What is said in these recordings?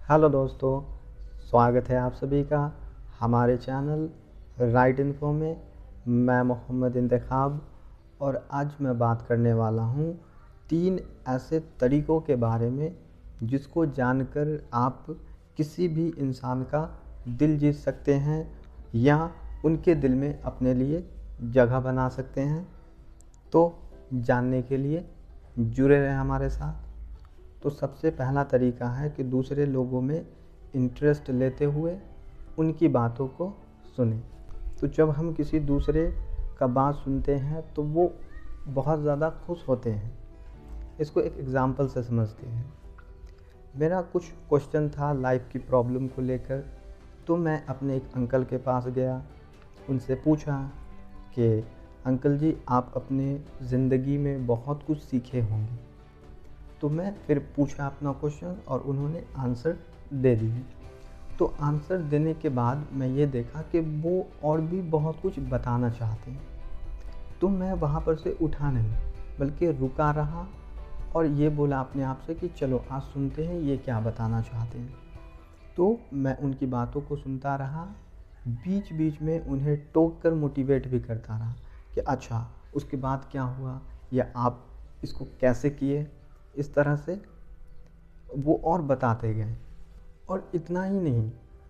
Hello दोस्तों, स्वागत है आप सभी का हमारे चैनल राइट इन्फो में। मैं मोहम्मद इंतखाब और आज मैं बात करने वाला हूँ 3 ऐसे तरीक़ों के बारे में जिसको जानकर आप किसी भी इंसान का दिल जीत सकते हैं या उनके दिल में अपने लिए जगह बना सकते हैं। तो जानने के लिए जुड़े रहें हमारे साथ। तो सबसे पहला तरीका है कि दूसरे लोगों में इंटरेस्ट लेते हुए उनकी बातों को सुनें। तो जब हम किसी दूसरे का बात सुनते हैं तो वो बहुत ज़्यादा खुश होते हैं। इसको एक एग्ज़ाम्पल से समझते हैं। मेरा कुछ क्वेश्चन था लाइफ की प्रॉब्लम को लेकर, तो मैं अपने एक अंकल के पास गया। उनसे पूछा कि अंकल जी, आप अपने ज़िंदगी में बहुत कुछ सीखे होंगे। तो मैं फिर पूछा अपना क्वेश्चन और उन्होंने आंसर दे दिए। तो आंसर देने के बाद मैं ये देखा कि वो और भी बहुत कुछ बताना चाहते हैं। तो मैं वहाँ पर से उठा नहीं बल्कि रुका रहा और ये बोला अपने आप से कि चलो आज सुनते हैं ये क्या बताना चाहते हैं। तो मैं उनकी बातों को सुनता रहा, बीच बीच में उन्हें टोक कर मोटिवेट भी करता रहा कि अच्छा उसके बाद क्या हुआ या आप इसको कैसे किए। इस तरह से वो और बताते गए। और इतना ही नहीं,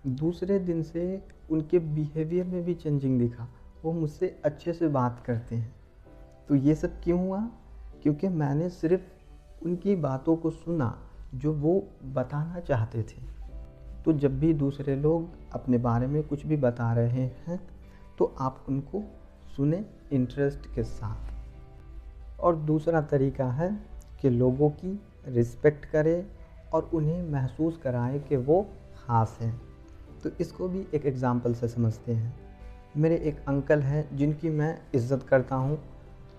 दूसरे दिन से उनके बिहेवियर में भी चेंजिंग दिखा। वो मुझसे अच्छे से बात करते हैं। तो ये सब क्यों हुआ? क्योंकि मैंने सिर्फ उनकी बातों को सुना जो वो बताना चाहते थे। तो जब भी दूसरे लोग अपने बारे में कुछ भी बता रहे हैं तो आप उनको सुने इंटरेस्ट के साथ। और दूसरा तरीका है कि लोगों की रिस्पेक्ट करें और उन्हें महसूस कराएं कि वो ख़ास हैं। तो इसको भी एक एग्ज़ाम्पल से समझते हैं। मेरे एक अंकल हैं जिनकी मैं इज़्ज़त करता हूँ।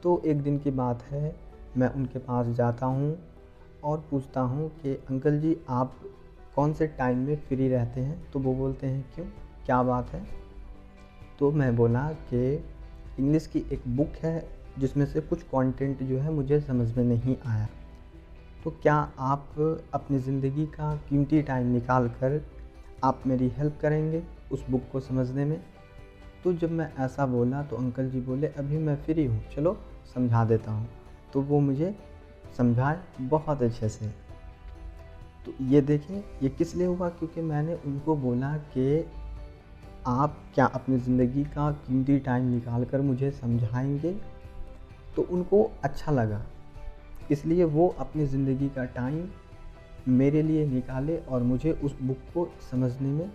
तो एक दिन की बात है, मैं उनके पास जाता हूँ और पूछता हूँ कि अंकल जी, आप कौन से टाइम में फ्री रहते हैं? तो वो बोलते हैं क्यों, क्या बात है? तो मैं बोला कि इंग्लिश की एक बुक है जिसमें से कुछ कंटेंट जो है मुझे समझ में नहीं आया। तो क्या आप अपनी ज़िंदगी का कीमती टाइम निकाल कर आप मेरी हेल्प करेंगे उस बुक को समझने में? तो जब मैं ऐसा बोला तो अंकल जी बोले, अभी मैं फ्री हूँ, चलो समझा देता हूँ। तो वो मुझे समझाए बहुत अच्छे से। तो ये देखें, ये किस लिए हुआ? क्योंकि मैंने उनको बोला कि आप क्या अपनी ज़िंदगी का कीमती टाइम निकाल कर मुझे समझाएंगे? तो उनको अच्छा लगा, इसलिए वो अपनी ज़िंदगी का टाइम मेरे लिए निकाले और मुझे उस बुक को समझने में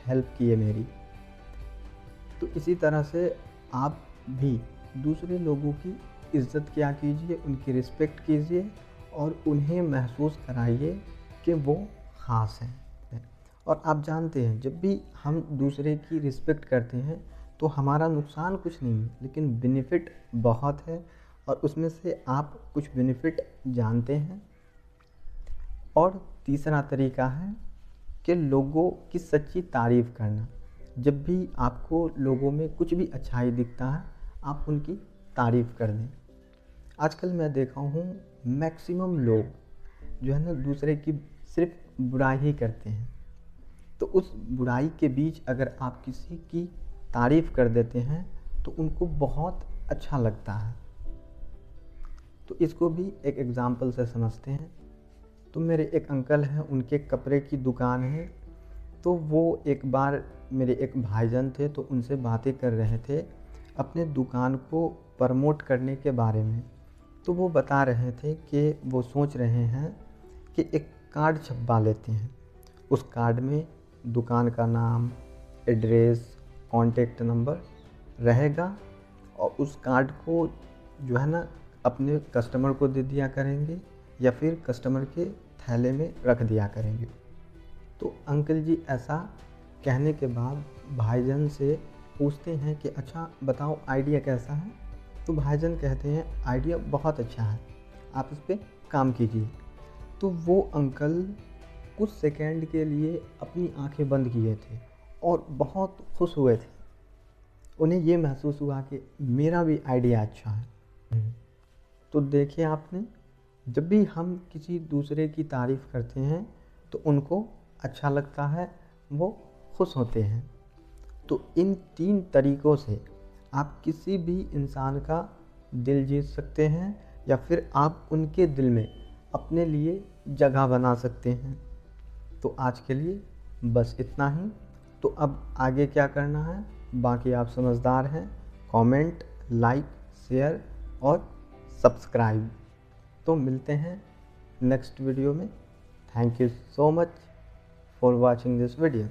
हेल्प किए मेरी। तो इसी तरह से आप भी दूसरे लोगों की इज़्ज़त किया कीजिए, उनकी रिस्पेक्ट कीजिए और उन्हें महसूस कराइए कि वो ख़ास हैं। और आप जानते हैं, जब भी हम दूसरे की रिस्पेक्ट करते हैं तो हमारा नुकसान कुछ नहीं है लेकिन बेनिफिट बहुत है। और उसमें से आप कुछ बेनिफिट जानते हैं। और तीसरा तरीका है कि लोगों की सच्ची तारीफ़ करना। जब भी आपको लोगों में कुछ भी अच्छाई दिखता है, आप उनकी तारीफ़ कर दें। आजकल मैं देखा हूँ मैक्सिमम लोग जो है ना, दूसरे की सिर्फ बुराई ही करते हैं। तो उस बुराई के बीच अगर आप किसी की तारीफ़ कर देते हैं तो उनको बहुत अच्छा लगता है। तो इसको भी एक एग्ज़ाम्पल से समझते हैं। तो मेरे एक अंकल हैं, उनके कपड़े की दुकान है। तो वो एक बार मेरे एक भाईजान थे तो उनसे बातें कर रहे थे अपने दुकान को प्रमोट करने के बारे में। तो वो बता रहे थे कि वो सोच रहे हैं कि एक कार्ड छपवा लेते हैं। उस कार्ड में दुकान का नाम, एड्रेस, कॉन्टेक्ट नंबर रहेगा और उस कार्ड को जो है ना अपने कस्टमर को दे दिया करेंगे या फिर कस्टमर के थैले में रख दिया करेंगे। तो अंकल जी ऐसा कहने के बाद भाईजान से पूछते हैं कि अच्छा बताओ आइडिया कैसा है? तो भाईजान कहते हैं आइडिया बहुत अच्छा है, आप इस पर काम कीजिए। तो वो अंकल कुछ सेकंड के लिए अपनी आंखें बंद किए थे और बहुत खुश हुए थे। उन्हें ये महसूस हुआ कि मेरा भी आइडिया अच्छा है। तो देखिए आपने, जब भी हम किसी दूसरे की तारीफ़ करते हैं तो उनको अच्छा लगता है वो खुश होते हैं। तो इन 3 तरीक़ों से आप किसी भी इंसान का दिल जीत सकते हैं या फिर आप उनके दिल में अपने लिए जगह बना सकते हैं। तो आज के लिए बस इतना ही। तो अब आगे क्या करना है बाकी आप समझदार हैं। कमेंट, लाइक, शेयर और सब्सक्राइब। तो मिलते हैं नेक्स्ट वीडियो में। Thank you so much for watching this video.